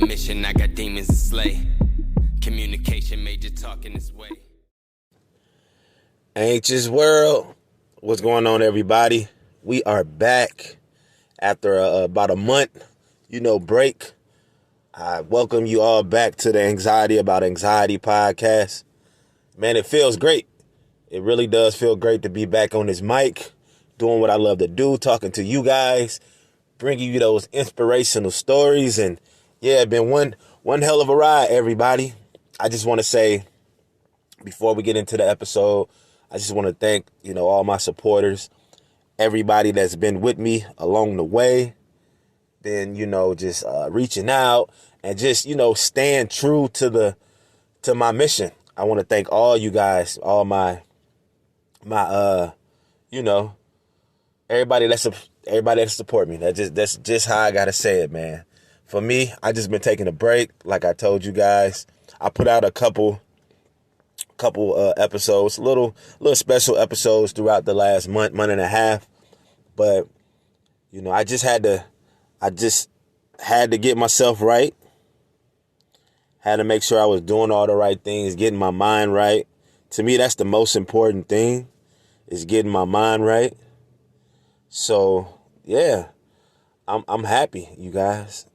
mission, I got demons to slay. Communication major talking this way. Anxious world, what's going on, everybody? We are back after about a month, break. I welcome you all back to the Anxiety About Anxiety podcast. Man, it feels great. It really does feel great to be back on this mic, doing what I love to do, talking to you guys, bringing you those inspirational stories. And yeah, it's been one hell of a ride, everybody. I just want to say, before we get into the episode, I just want to thank, all my supporters, everybody that's been with me along the way, been, just reaching out and just, staying true to my mission. I want to thank all you guys, all my everybody that support me. That's just how I gotta say it, man. For me, I just been taking a break, like I told you guys. I put out a couple episodes, little special episodes throughout the last month and a half. But I just had to get myself right. Had to make sure I was doing all the right things, getting my mind right. To me, that's the most important thing, is getting my mind right. So yeah, I'm happy, you guys.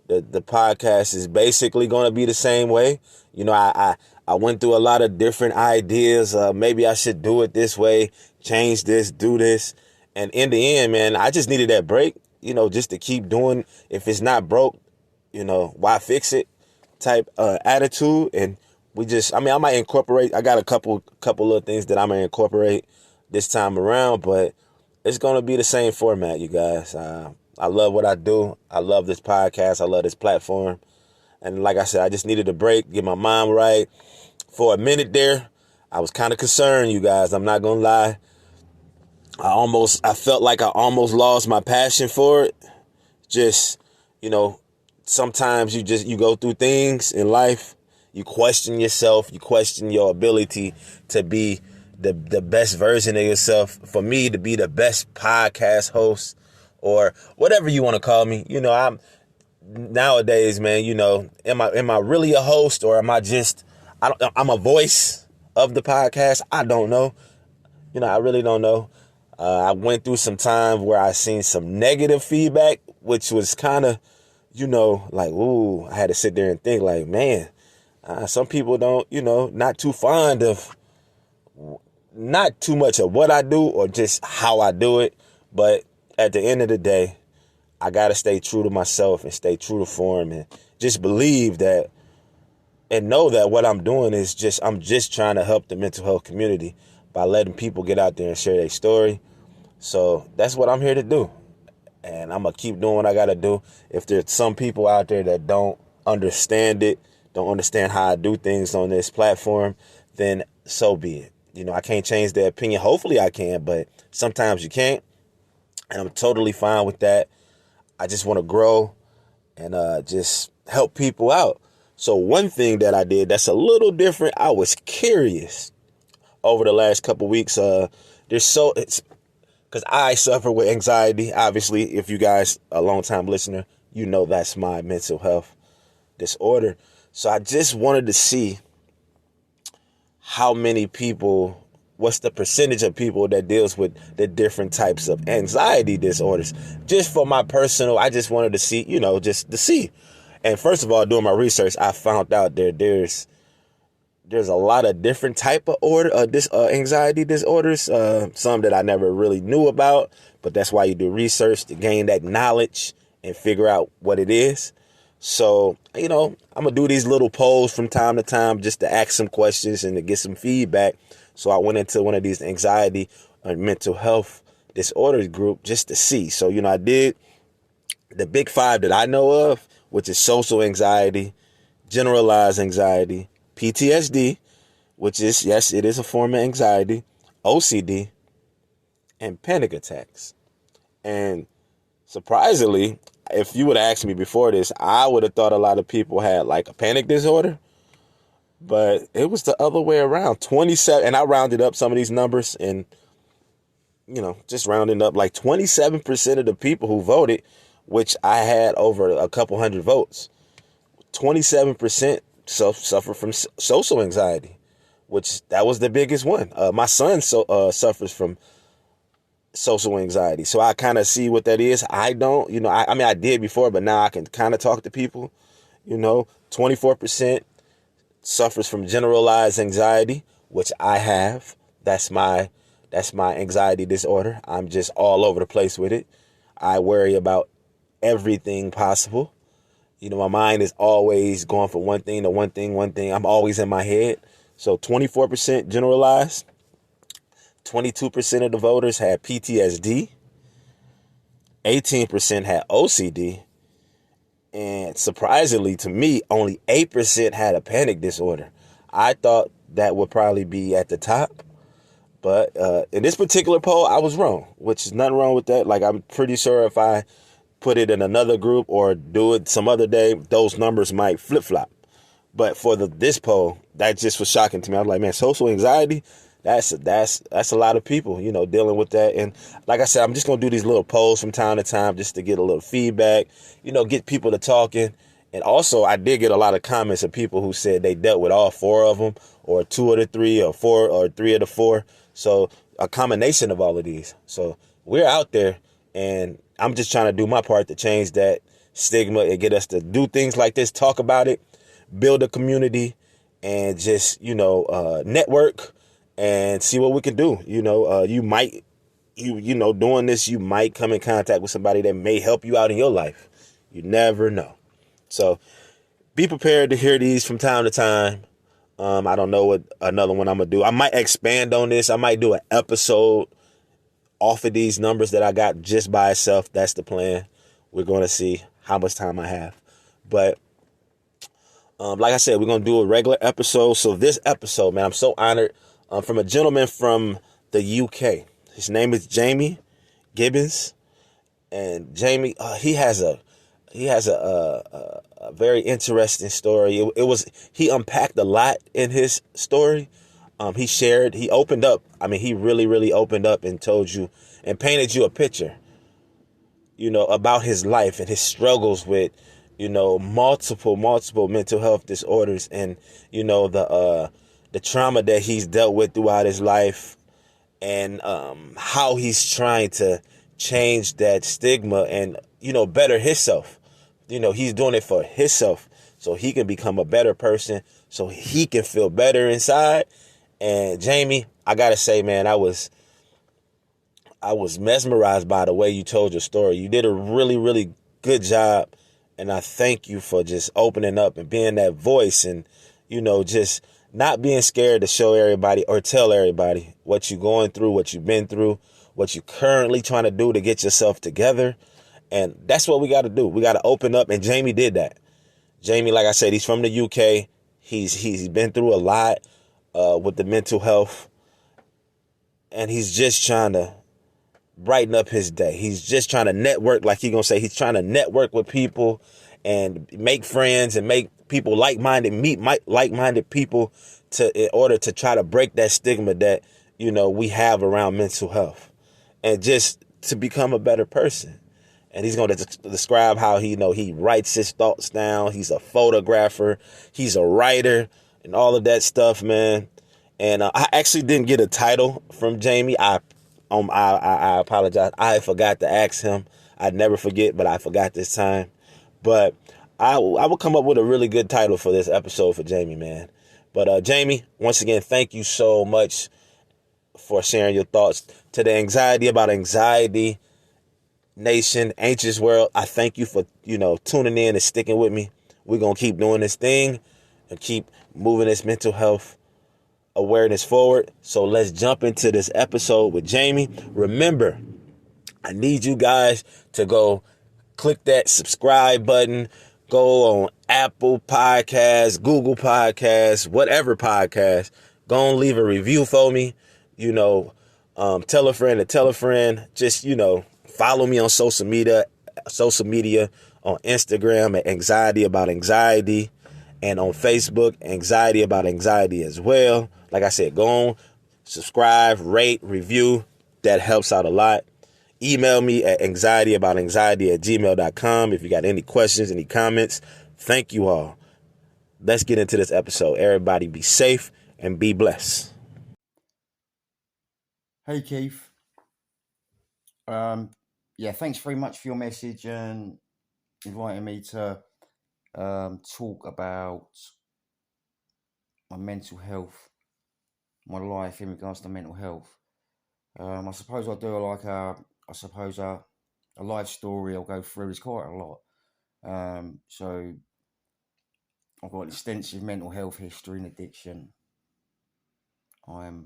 The podcast is basically going to be the same way. I went through a lot of different ideas. Maybe I should do it this way, change this, do this. And in the end, man, I just needed that break, just to keep doing. If it's not broke, why fix it type attitude. And I might incorporate. I got a couple of things that I'm going to incorporate this time around, but it's going to be the same format, you guys. I love what I do. I love this podcast. I love this platform. And like I said, I just needed a break, get my mind right. For a minute there, I was kind of concerned, you guys. I'm not going to lie. I felt like I almost lost my passion for it. Just, sometimes you go through things in life. You question yourself. You question your ability to be the best version of yourself. For me, to be the best podcast host, or whatever you want to call me. I'm nowadays, man, am I really a host, or am I just, I'm a voice of the podcast? I don't know. I really don't know. I went through some time where I seen some negative feedback, which was kind of, like, ooh, I had to sit there and think like, man, some people don't, not too fond of, not too much of what I do or just how I do it. But at the end of the day, I got to stay true to myself and stay true to form, and just believe that and know that what I'm doing is I'm just trying to help the mental health community by letting people get out there and share their story. So that's what I'm here to do. And I'm going to keep doing what I got to do. If there's some people out there that don't understand it, don't understand how I do things on this platform, then so be it. I can't change their opinion. Hopefully I can, but sometimes you can't. And I'm totally fine with that. I just want to grow and just help people out. So one thing that I did that's a little different, I was curious over the last couple weeks. It's because I suffer with anxiety. Obviously, if you guys are a long-time listener, that's my mental health disorder. So I just wanted to see how many people, what's the percentage of people that deals with the different types of anxiety disorders. Just for my personal, I just wanted to see, just to see. And first of all, doing my research, I found out there's a lot of different type of anxiety disorders. Some that I never really knew about, but that's why you do research, to gain that knowledge and figure out what it is. So, I'm going to do these little polls from time to time just to ask some questions and to get some feedback. So I went into one of these anxiety or mental health disorders group just to see. So, I did the big 5 that I know of, which is social anxiety, generalized anxiety, PTSD, which is, yes, it is a form of anxiety, OCD, and panic attacks. And surprisingly, if you would have asked me before this, I would have thought a lot of people had like a panic disorder. But it was the other way around. 27, and I rounded up some of these numbers, and, just rounding up, like 27% of the people who voted, which I had over a couple hundred votes, 27% suffer from social anxiety, which that was the biggest one. My son suffers from social anxiety. So I kind of see what that is. I don't, I mean, I did before, but now I can kind of talk to people, 24% suffers from generalized anxiety, which I have. That's my anxiety disorder. I'm just all over the place with it. I worry about everything possible. My mind is always going from one thing to one thing. I'm always in my head. So 24% generalized. 22% of the voters had PTSD. 18% had OCD. And surprisingly to me, only 8% had a panic disorder. I thought that would probably be at the top. But in this particular poll, I was wrong, which is nothing wrong with that. Like, I'm pretty sure if I put it in another group or do it some other day, those numbers might flip-flop. But for this poll, that just was shocking to me. I was like, man, social anxiety, that's a lot of people, dealing with that. And like I said, I'm just going to do these little polls from time to time just to get a little feedback, get people to talking. And also, I did get a lot of comments of people who said they dealt with all four of them, or two of the three, or four, or three of the four. So a combination of all of these. So we're out there, and I'm just trying to do my part to change that stigma and get us to do things like this, talk about it, build a community, and just, network and see what we can do. Doing this, you might come in contact with somebody that may help you out in your life. You never know. So be prepared to hear these from time to time. I don't know what another one I'm going to do. I might expand on this. I might do an episode off of these numbers that I got just by itself. That's the plan. We're going to see how much time I have. But like I said, we're going to do a regular episode. So this episode, man, I'm so honored, from a gentleman from the UK. His name is Jamie Gibbons. And Jamie, he has a very interesting story. He unpacked a lot in his story. He opened up. I mean, he really, really opened up and told you and painted you a picture, about his life and his struggles with, multiple mental health disorders, and, the trauma that he's dealt with throughout his life, and how he's trying to change that stigma and, better himself. He's doing it for himself so he can become a better person, so he can feel better inside. And Jamie, I gotta say, man, I was mesmerized by the way you told your story. You did a really, really good job. And I thank you for just opening up and being that voice, and, just not being scared to show everybody or tell everybody what you're going through, what you've been through, what you're currently trying to do to get yourself together. And that's what we got to do. We got to open up. And Jamie did that. Jamie, like I said, he's from the UK. He's been through a lot with the mental health. And he's just trying to brighten up his day. He's just trying to network, like he's going to say. He's trying to network with people and make friends and make people meet like-minded people in order to try to break that stigma that, we have around mental health, and just to become a better person. And he's going to describe how he writes his thoughts down. He's a photographer. He's a writer and all of that stuff, man. And I actually didn't get a title from Jamie. I apologize. I forgot to ask him. I'd never forget, but I forgot this time. But I will come up with a really good title for this episode for Jamie, man. But Jamie, once again, thank you so much for sharing your thoughts to the Anxiety About Anxiety Nation, Anxious World. I thank you for, tuning in and sticking with me. We're going to keep doing this thing and keep moving this mental health awareness forward. So let's jump into this episode with Jamie. Remember, I need you guys to go click that subscribe button. Go on Apple Podcasts, Google Podcasts, whatever podcast. Go and leave a review for me. Tell a friend to tell a friend. Just, follow me on social media on Instagram at Anxiety About Anxiety, and on Facebook, Anxiety About Anxiety as well. Like I said, go on, subscribe, rate, review. That helps out a lot. Email me at anxietyaboutAnxiety@gmail.com if you got any questions, any comments. Thank you all. let's get into this episode. Everybody be safe and be blessed. Hey Keith. Yeah, thanks very much for your message and inviting me to talk about my mental health, my life in regards to mental health. I suppose I'll do a life story I'll go through. Is quite a lot. So I've got extensive mental health history and addiction. So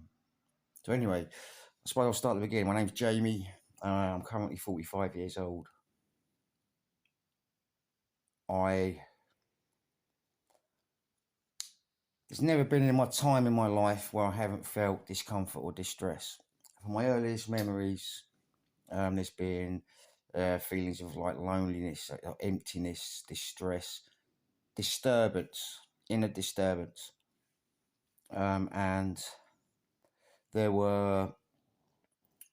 anyway, I suppose I'll start at the beginning. My name's Jamie. I'm currently 45 years old. There's never been in my time in my life where I haven't felt discomfort or distress. From my earliest memories, there's been feelings of like loneliness, emptiness, distress, disturbance, inner disturbance. And there were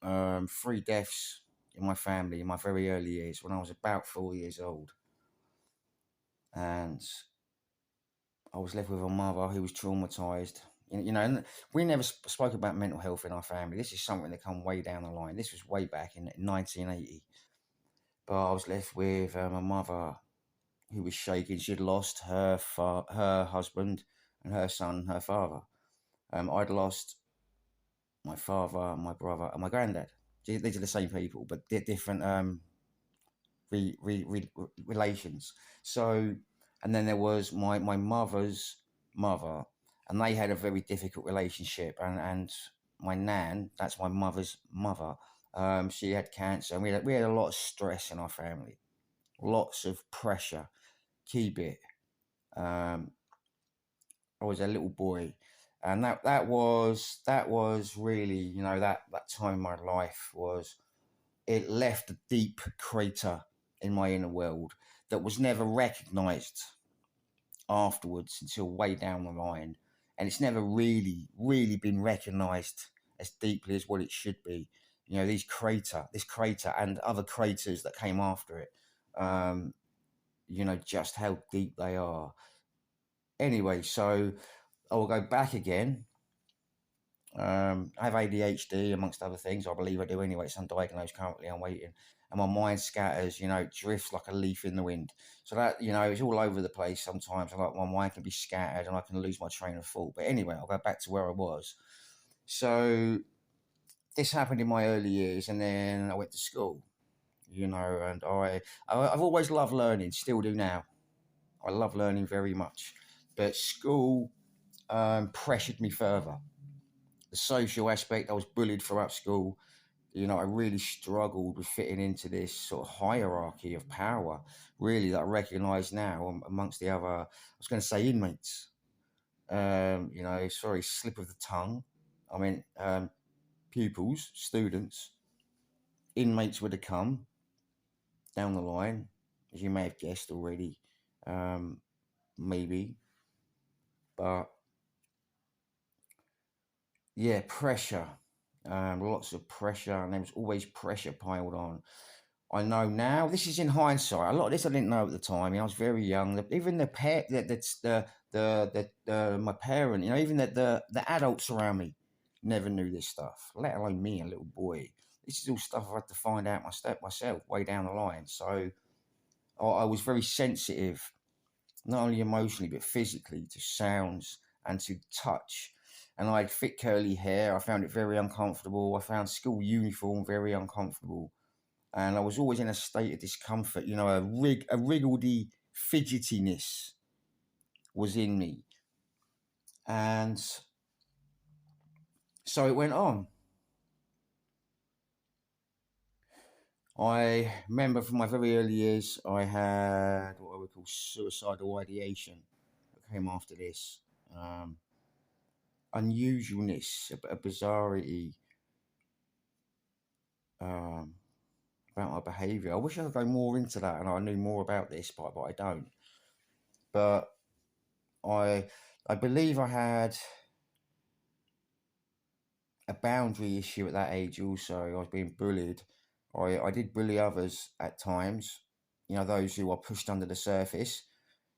3 deaths in my family in my very early years when I was about 4 years old. And I was left with a mother who was traumatized. And we never spoke about mental health in our family. This is something that come way down the line. This was way back in 1980. But I was left with a mother who was shaking. She'd lost her husband and her son, her father. I'd lost my father, my brother, and my granddad. These are the same people, but they're different relations. So, and then there was my mother's mother, and they had a very difficult relationship. And my nan, that's my mother's mother, she had cancer, and we had a lot of stress in our family, lots of pressure. Keep it. I was a little boy, and that was really, that time in my life was, it left a deep crater in my inner world that was never recognized afterwards until way down the line. And it's never really, really been recognized as deeply as what it should be. This crater and other craters that came after it, just how deep they are. Anyway, so I will go back again. I have ADHD, amongst other things. I believe I do anyway. It's undiagnosed currently. I'm waiting. And my mind scatters, drifts like a leaf in the wind. So that, it's all over the place sometimes. Like my mind can be scattered and I can lose my train of thought. But anyway, I'll go back to where I was. So this happened in my early years, and then I went to school, and I've always loved learning, still do now. I love learning very much. But school pressured me further. The social aspect, I was bullied throughout school. I really struggled with fitting into this sort of hierarchy of power, really, that I recognise now amongst the other, I was going to say inmates. Sorry, slip of the tongue. I mean, pupils, students, inmates were to come down the line, as you may have guessed already, maybe. But yeah, pressure. Lots of pressure, and there was always pressure piled on. I know now. This is in hindsight. A lot of this I didn't know at the time. I was very young. Even my parent, even the adults around me, never knew this stuff. Let alone me, a little boy. This is all stuff I had to find out myself way down the line. So I was very sensitive, not only emotionally but physically, to sounds and to touch. And I had thick curly hair. I found it very uncomfortable. I found school uniform very uncomfortable. And I was always in a state of discomfort. A wriggledy fidgetiness was in me. And so it went on. I remember from my very early years, I had what I would call suicidal ideation that came after this. Unusualness, a bizarrity about my behaviour. I wish I could go more into that and I knew more about this, but I don't. But I believe I had a boundary issue at that age also. I was being bullied. I did bully others at times, those who are pushed under the surface.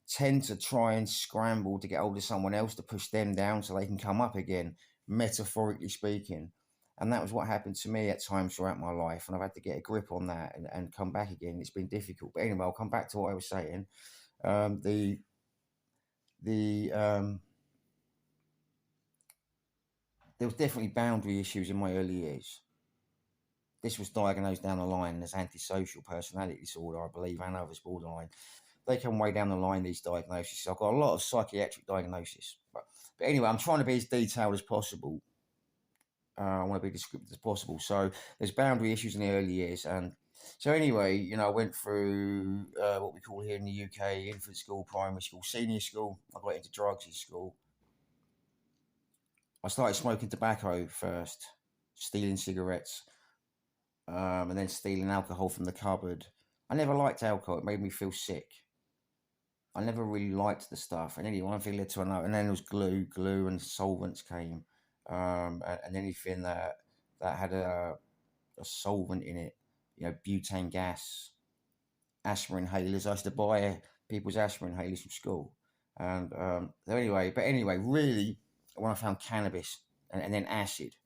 tend to try and scramble to get hold of someone else to push them down so they can come up again, metaphorically speaking. And that was what happened to me at times throughout my life. And I've had to get a grip on that and come back again. It's been difficult. But anyway, I'll come back to what I was saying. The there was definitely boundary issues in my early years. This was diagnosed down the line as antisocial personality disorder, I believe, and others borderline. They come way down the line, these diagnoses. I've got a lot of psychiatric diagnosis. But anyway, I'm trying to be as detailed as possible. I want to be descriptive as possible. So there's boundary issues in the early years. And so anyway, you know, I went through what we call here in the UK, infant school, primary school, senior school. I got into drugs in school. I started smoking tobacco first, stealing cigarettes, and then stealing alcohol from the cupboard. I never liked alcohol. It made me feel sick. I never really liked the stuff. And anyway, one thing led to another. And then there was glue and solvents came. And anything that had a solvent in it, you know, butane gas, asthma inhalers. I used to buy people's asthma inhalers from school. And anyway, really, when I found cannabis and then acid,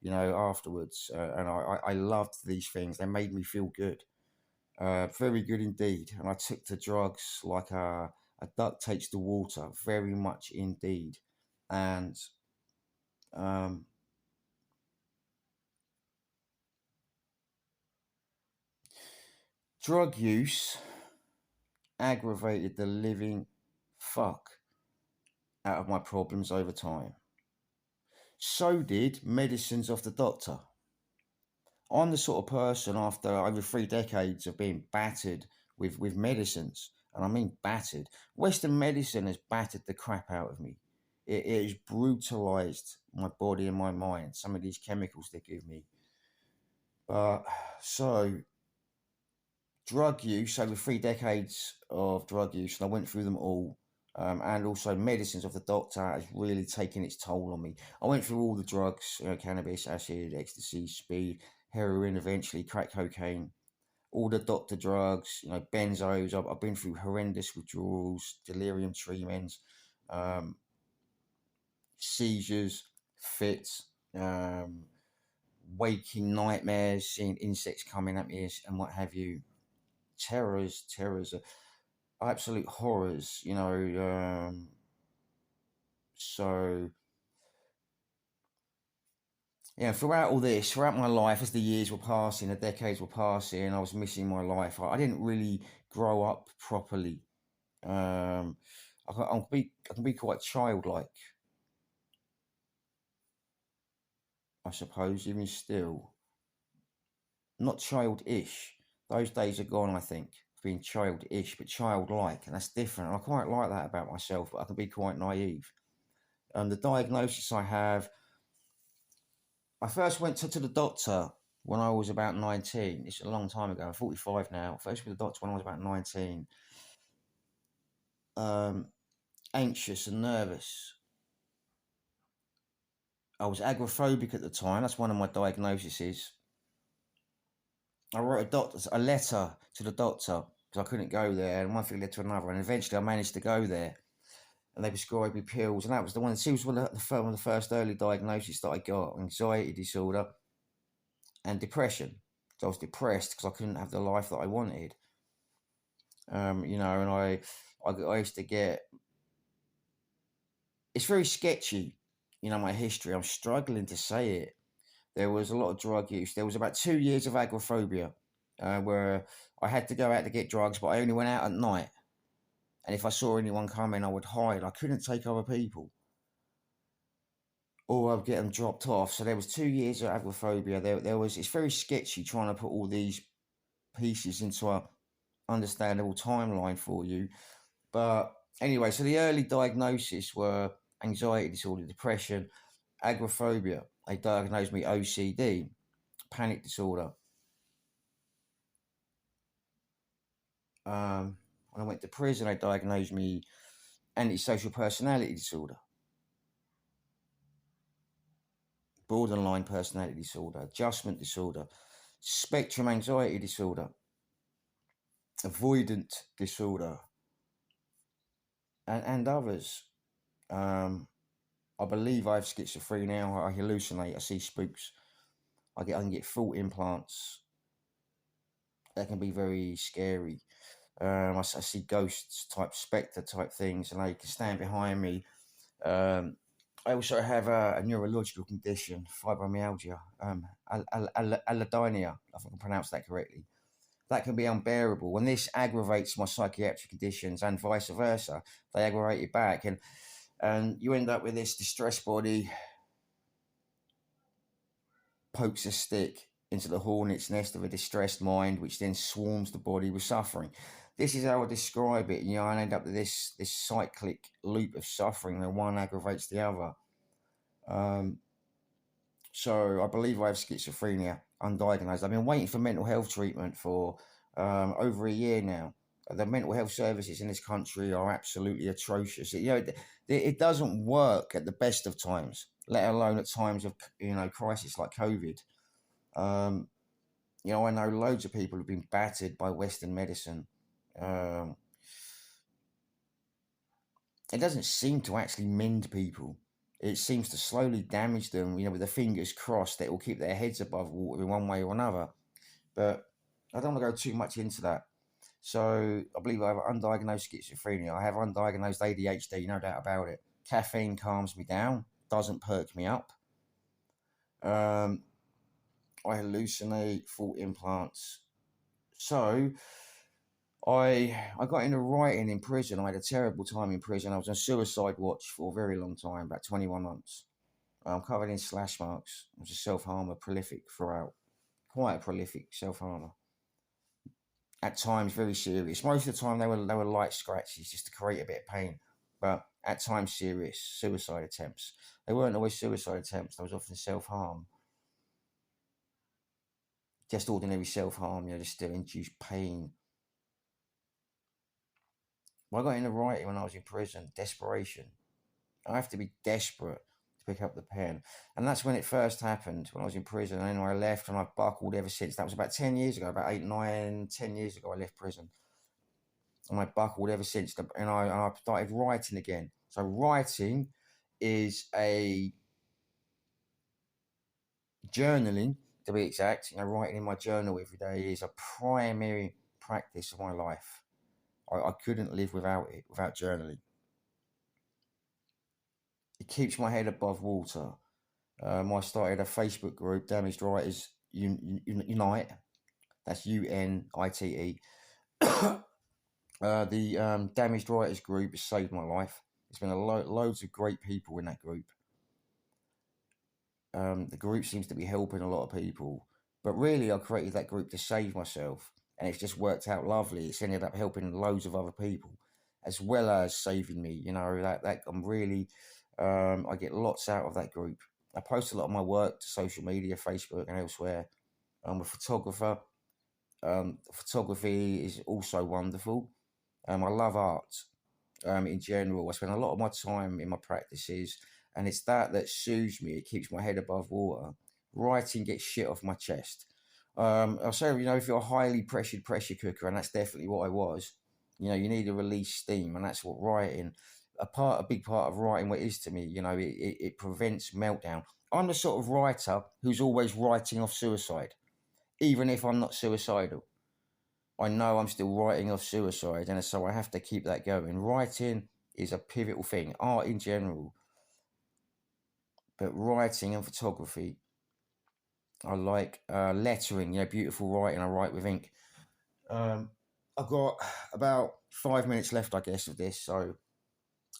you know, afterwards, and I loved these things. They made me feel good, very good indeed. And I took to drugs like a duck takes to water, very much indeed. And drug use aggravated the living fuck out of my problems over time. So did medicines of the doctor. I'm the sort of person, after over 3 decades of being battered with medicines, and I mean battered. Western medicine has battered the crap out of me. It has brutalized my body and my mind, some of these chemicals they give me. So drug use, over 3 decades of drug use, and I went through them all, and also medicines of the doctor has really taken its toll on me. I went through all the drugs, cannabis, acid, ecstasy, speed, heroin, eventually crack cocaine, all the doctor drugs, you know, benzos. I've been through horrendous withdrawals, delirium tremens, seizures, fits, waking nightmares, seeing insects coming at me and what have you. Terrors, absolute horrors, you know. So yeah, throughout all this, throughout my life, as the years were passing, the decades were passing, I was missing my life. I didn't really grow up properly. I can be quite childlike, I suppose, even still. Not childish. Those days are gone, I think, being childish, but childlike, and that's different. And I quite like that about myself, but I can be quite naive. The diagnosis I have, I first went to the doctor when I was about 19. It's a long time ago. I'm 45 now. First with the doctor when I was about 19. Anxious and nervous. I was agoraphobic at the time. That's one of my diagnoses. I wrote a letter to the doctor because I couldn't go there, and one thing led to another, and eventually I managed to go there, and they prescribed me pills, and that was the one. It was one of the first early diagnoses that I got: anxiety disorder and depression. So I was depressed because I couldn't have the life that I wanted. You know, and I used to get. It's very sketchy, you know, my history. I'm struggling to say it. There was a lot of drug use. There was about 2 years of agoraphobia, where I had to go out to get drugs, but I only went out at night. And if I saw anyone coming, I would hide. I couldn't take other people, or I'd get them dropped off. So there was 2 years of agoraphobia. There was. It's very sketchy trying to put all these pieces into a understandable timeline for you. But anyway, so the early diagnoses were anxiety disorder, depression, agoraphobia. They diagnosed me OCD, panic disorder. When I went to prison, they diagnosed me antisocial personality disorder, borderline personality disorder, adjustment disorder, spectrum anxiety disorder, avoidant disorder, and others. I believe I have schizophrenia. I hallucinate. I see spooks. I can get thought implants. That can be very scary. I see ghosts type, spectre type things, and they can stand behind me. I also have a neurological condition, fibromyalgia, allodynia, if I can pronounce that correctly. That can be unbearable. When this aggravates my psychiatric conditions and vice versa, they aggravate it back. And you end up with this distressed body, pokes a stick into the hornet's nest of a distressed mind, which then swarms the body with suffering. This is how I describe it. I end up with this cyclic loop of suffering, and one aggravates the other. So I believe I have schizophrenia, undiagnosed. I've been waiting for mental health treatment for over a year now. The mental health services in this country are absolutely atrocious. It doesn't work at the best of times, let alone at times of crisis like COVID. I know loads of people have been battered by Western medicine. It doesn't seem to actually mend people. It seems to slowly damage them, with their fingers crossed that it will keep their heads above water in one way or another. But I don't want to go too much into that. So I believe I have undiagnosed schizophrenia. I have undiagnosed ADHD, no doubt about it. Caffeine calms me down, doesn't perk me up. I hallucinate, thought implants. So I got into writing in prison. I had a terrible time in prison. I was on suicide watch for a very long time, about 21 months. I'm covered in slash marks. I was a self-harmer, prolific throughout. Quite a prolific self-harmer. At times, very serious. Most of the time, they were light scratches just to create a bit of pain. But at times, serious suicide attempts. They weren't always suicide attempts. They was often self-harm. Just ordinary self-harm, just to induce pain. I got into writing when I was in prison. Desperation. I have to be desperate to pick up the pen. And that's when it first happened, when I was in prison. And then I left, and I've buckled ever since. That was about 10 years ago, about 8, 9, 10 years ago I left prison. And I buckled ever since. And I started writing again. So writing is a journaling, to be exact. Writing in my journal every day is a primary practice of my life. I couldn't live without it, without journaling. It keeps my head above water. I started a Facebook group, Damaged Writers Unite. That's UNITE. The Damaged Writers group has saved my life. There's been loads of great people in that group. The group seems to be helping a lot of people. But really, I created that group to save myself. And it's just worked out lovely. It's ended up helping loads of other people, as well as saving me. That I'm really, I get lots out of that group. I post a lot of my work to social media, Facebook and elsewhere. I'm a photographer. Photography is also wonderful. I love art in general. I spend a lot of my time in my practices, and it's that soothes me. It keeps my head above water. Writing gets shit off my chest. I'll say, if you're a highly pressured pressure cooker, and that's definitely what I was, you need to release steam, and that's what writing, a big part of writing what it is to me, it prevents meltdown. I'm the sort of writer who's always writing off suicide, even if I'm not suicidal. I know I'm still writing off suicide, and so I have to keep that going. Writing is a pivotal thing, art in general, but writing and photography. I like lettering, beautiful writing. I write with ink. I've got about 5 minutes left, I guess, of this, so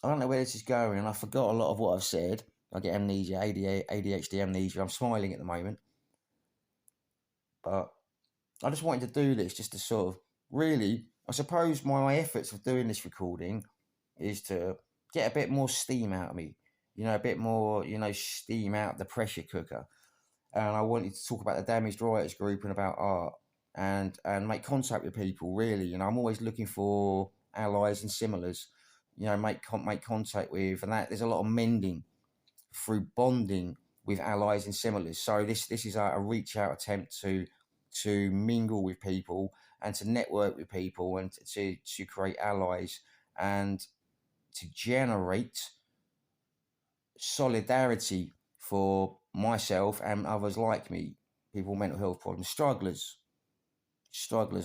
I don't know where this is going, and I forgot a lot of what I've said. I get amnesia, ADHD amnesia. I'm smiling at the moment. But I just wanted to do this just to sort of really, I suppose my efforts of doing this recording is to get a bit more steam out of me, a bit more, steam out the pressure cooker. And I wanted to talk about the Damaged Writers group and about art and make contact with people, really. I'm always looking for allies and similars, make contact with, and that there's a lot of mending through bonding with allies and similars. So this is a reach out attempt to mingle with people and to network with people and to create allies and to generate solidarity for myself and others like me, people with mental health problems, strugglers,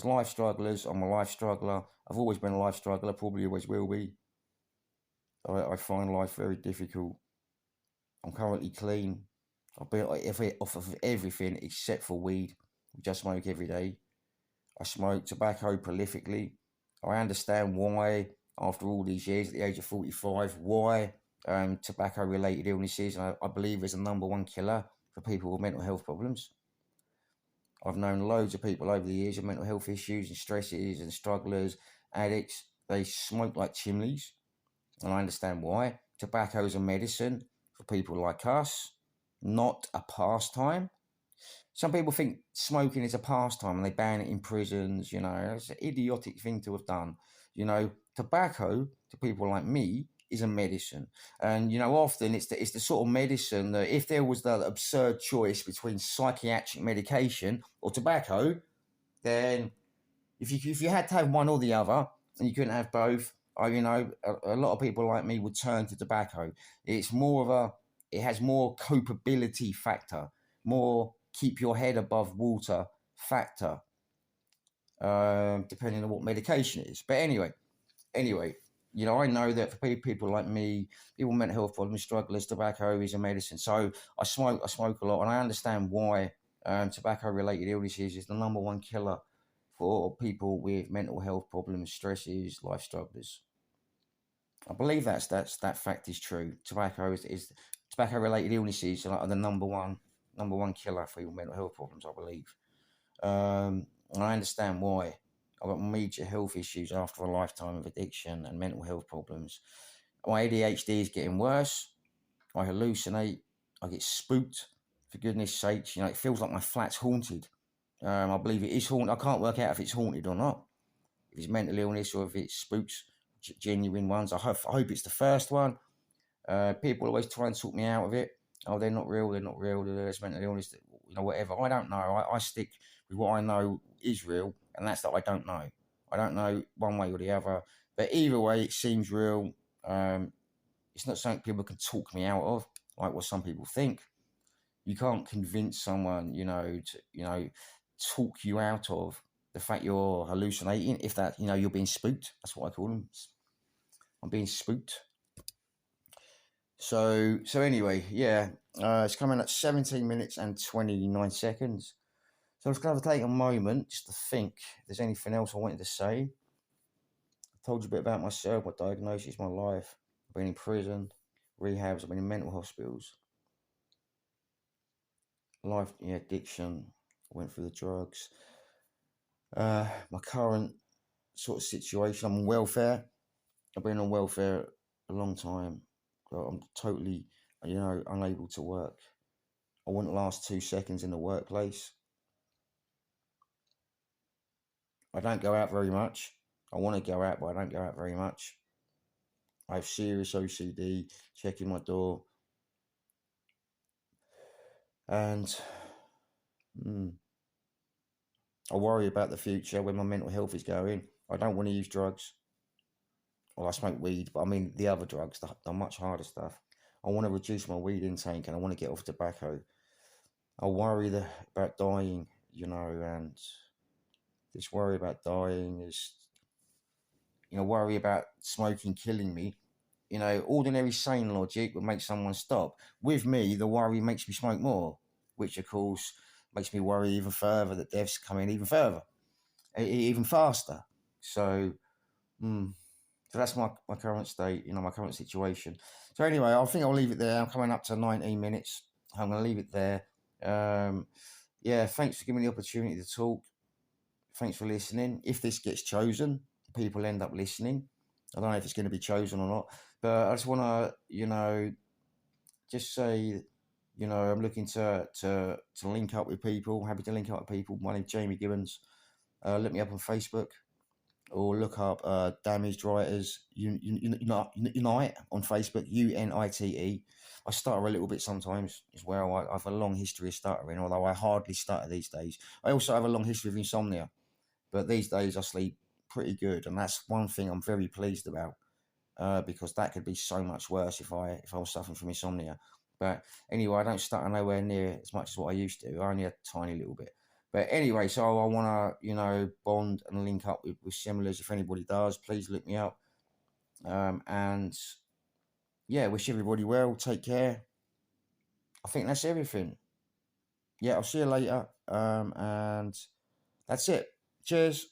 life strugglers. I'm a life struggler. I've always been a life struggler, probably always will be. I find life very difficult. I'm currently clean. I've been off of everything except for weed, which I smoke every day. I smoke tobacco prolifically. I understand why, after all these years, at the age of 45, why tobacco-related illnesses, and I believe, is the #1 killer for people with mental health problems. I've known loads of people over the years with mental health issues and stresses and strugglers, addicts. They smoke like chimneys, and I understand why. Tobacco is a medicine for people like us, not a pastime. Some people think smoking is a pastime and they ban it in prisons. It's an idiotic thing to have done. Tobacco, to people like me, is a medicine. And, often it's the sort of medicine that if there was the absurd choice between psychiatric medication or tobacco, then if you had to have one or the other and you couldn't have both, a lot of people like me would turn to tobacco. It has more copability factor, more keep your head above water factor, depending on what medication it is. But anyway, I know that for people like me, people with mental health problems, strugglers, tobacco is a medicine. So I smoke a lot, and I understand why tobacco-related illnesses is the #1 killer for people with mental health problems, stresses, life strugglers. I believe that fact is true. Tobacco-related illnesses are the number one killer for your mental health problems, I believe. And I understand why. I've got major health issues after a lifetime of addiction and mental health problems. My ADHD is getting worse. I hallucinate. I get spooked. For goodness sakes, it feels like my flat's haunted. I believe it is haunted. I can't work out if it's haunted or not. If it's mental illness or if it's spooks, genuine ones. I hope it's the first one. People always try and talk me out of it. Oh, they're not real. There's mental illness. Whatever. I don't know. I stick with what I know is real, and that's that I don't know. I don't know one way or the other. But either way, it seems real. It's not something people can talk me out of, like what some people think. You can't convince someone, to talk you out of the fact you're hallucinating. If that, you're being spooked. That's what I call them. I'm being spooked. So anyway, yeah, it's coming at 17 minutes and 29 seconds. So I'm just going to take a moment just to think if there's anything else I wanted to say. I told you a bit about myself, my diagnosis, my life. I've been in prison, rehabs, I've been in mental hospitals. Life, addiction, I went through the drugs. My current sort of situation, I'm on welfare. I've been on welfare a long time. I'm totally, unable to work. I wouldn't last 2 seconds in the workplace. I don't go out very much. I want to go out, but I don't go out very much. I have serious OCD, checking my door. And I worry about the future, where my mental health is going. I don't want to use drugs. Well, I smoke weed, but I mean the other drugs, the much harder stuff. I want to reduce my weed intake and I want to get off tobacco. I worry about dying, and this worry about dying is, worry about smoking killing me. Ordinary sane logic would make someone stop. With me, the worry makes me smoke more, which of course makes me worry even further that death's coming even further, even faster. So that's my current state, my current situation. So anyway, I think I'll leave it there. I'm coming up to 19 minutes. I'm going to leave it there. Thanks for giving me the opportunity to talk. Thanks for listening. If this gets chosen, people end up listening. I don't know if it's going to be chosen or not, but I just want to, just say, I'm looking to link up with people. Happy to link up with people. My name's Jamie Gibbons. Look me up on Facebook or look up Damaged Writers Unite on Facebook, UNITE. I stutter a little bit sometimes as well. I have a long history of stuttering, although I hardly stutter these days. I also have a long history of insomnia, but these days I sleep pretty good, and that's one thing I'm very pleased about. because that could be so much worse if I was suffering from insomnia. But anyway, I don't stutter nowhere near as much as what I used to. I only a tiny little bit. But anyway, so I want to, bond and link up with similars. If anybody does, please look me up. And yeah, wish everybody well. Take care. I think that's everything. Yeah, I'll see you later. And that's it. Cheers.